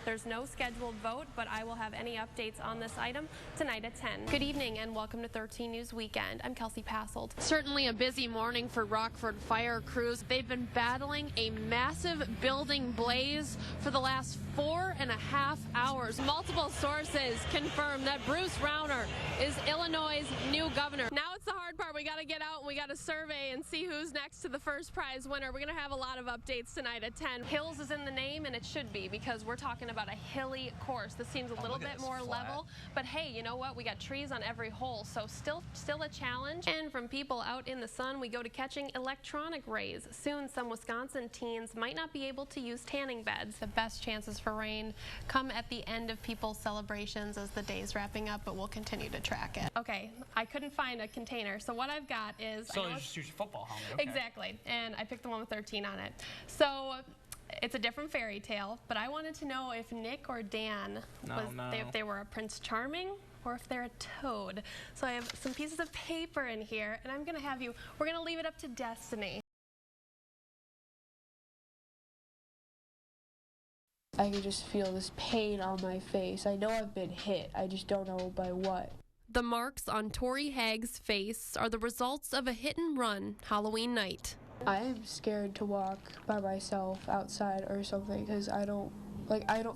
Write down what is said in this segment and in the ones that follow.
There's no scheduled vote, but I will have any updates on this item tonight at 10. Good evening and welcome to 13 News Weekend. I'm Kelsie Passolt. Certainly a busy morning for Rockford fire crews. They've been battling a massive building blaze for the last 4.5 hours. Multiple sources confirm that Bruce Rauner is Illinois' new governor. Now it's the hard part. We got to get out and we got to survey and see who's next to the first prize winner. We're going to have a lot of updates tonight at 10. Hills is in the name, and it should be, because we're talking about a hilly course. This seems a little bit more level, but hey, you know what? We got trees on every hole, so still a challenge. And from people out in the sun, we go to catching electronic rays. Soon, some Wisconsin teens might not be able to use tanning beds. The best chances for rain come at the end of people's celebrations as the day's wrapping up, but we'll continue to track it. Okay, I couldn't find a container, so what I've got is... So you just use your football helmet. Okay. Exactly, and I picked the one with 13 on it. So it's a different fairy tale, but I wanted to know if Nick or Dan, if they were a Prince Charming or if they're a toad. So I have some pieces of paper in here, and I'm going to have you, we're going to leave it up to destiny. I can just feel this pain on my face. I know I've been hit. I just don't know by what. The marks on Tori Hagg's face are the results of a hit-and-run Halloween night. I am scared to walk by myself outside or something because I don't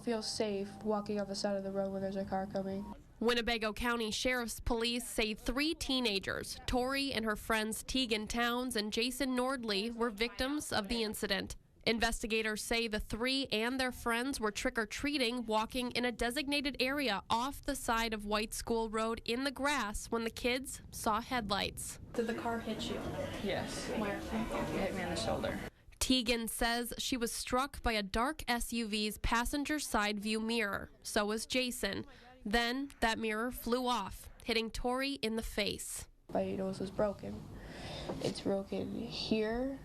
feel safe walking on the side of the road when there's a car coming. Winnebago County Sheriff's Police say 3 teenagers, Tori and her friends Tegan Towns and Jason Nordley, were victims of the incident. Investigators say the 3 and their friends were trick-or-treating, walking in a designated area off the side of White School Road in the grass when the kids saw headlights. Did the car hit you? Yes. Where? It hit me on the shoulder. Tegan says she was struck by a dark SUV's passenger side view mirror. So was Jason. Then that mirror flew off, hitting Tori in the face. My nose was broken. It's broken here,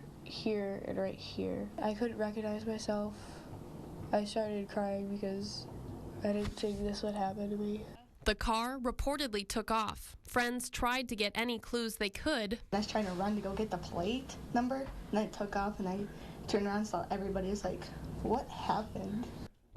and right here. I couldn't recognize myself. I started crying because I didn't think this would happen to me. The car reportedly took off. Friends tried to get any clues they could. I was trying to run to go get the plate number, and then it took off, and I turned around and saw everybody was like, what happened?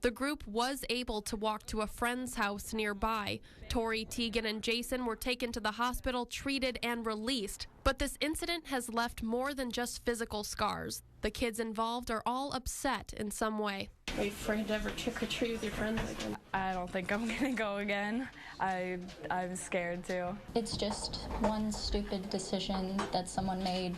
The group was able to walk to a friend's house nearby. Tori, Tegan, and Jason were taken to the hospital, treated, and released. But this incident has left more than just physical scars. The kids involved are all upset in some way. Are you afraid to ever trick-or-treat with your friends again? I don't think I'm gonna go again. I'm scared too. It's just one stupid decision that someone made,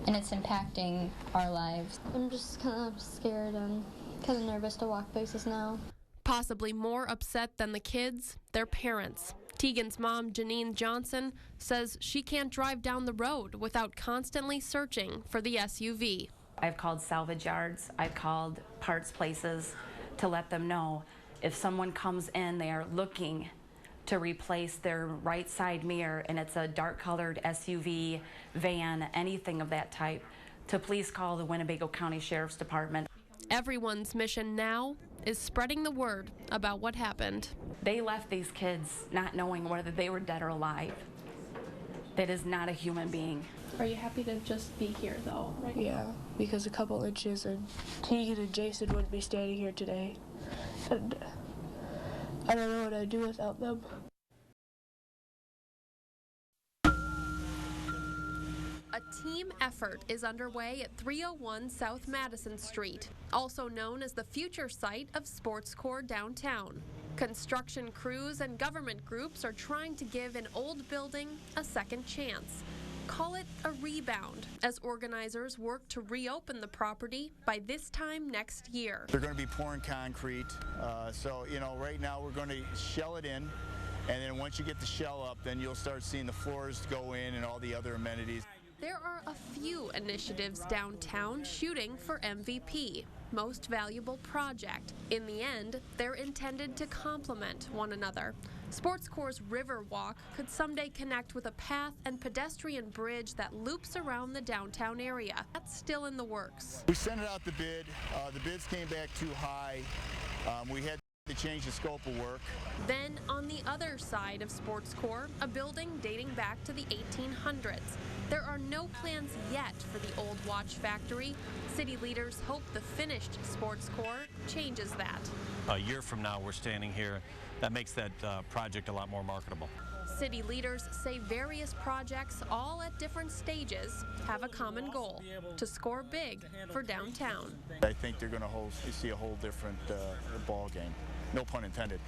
and it's impacting our lives. I'm just kind of scared and kind of nervous to walk places now. Possibly more upset than the kids, their parents. Tegan's mom, Janine Johnson, says she can't drive down the road without constantly searching for the SUV. I've called salvage yards, I've called parts places to let them know if someone comes in, they are looking to replace their right side mirror and it's a dark colored SUV, van, anything of that type, to please call the Winnebago County Sheriff's Department. Everyone's mission now is spreading the word about what happened. They left these kids not knowing whether they were dead or alive. That is not a human being. Are you happy to just be here, though? Right? Yeah, because a couple inches and Tegan and Jason wouldn't be standing here today. And I don't know what I'd do without them. A team effort is underway at 301 South Madison Street, also known as the future site of Sports Corps downtown. Construction crews and government groups are trying to give an old building a second chance. Call it a rebound, as organizers work to reopen the property by this time next year. They're going to be pouring concrete, so right now we're going to shell it in, and then once you get the shell up, then you'll start seeing the floors go in and all the other amenities. There are a few initiatives downtown shooting for MVP, Most Valuable Project. In the end, they're intended to complement one another. Sports Corps' River Walk could someday connect with a path and pedestrian bridge that loops around the downtown area. That's still in the works. We sent it out the bid. The bids came back too high. We had They changed the scope of work. Then, on the other side of Sports Core, a building dating back to the 1800s. There are no plans yet for the old watch factory. City leaders hope the finished Sports Core changes that. A year from now, we're standing here. That makes that project a lot more marketable. City leaders say various projects, all at different stages, have a common goal: to score big for downtown. I think they're going to see a whole different ball game. No pun intended.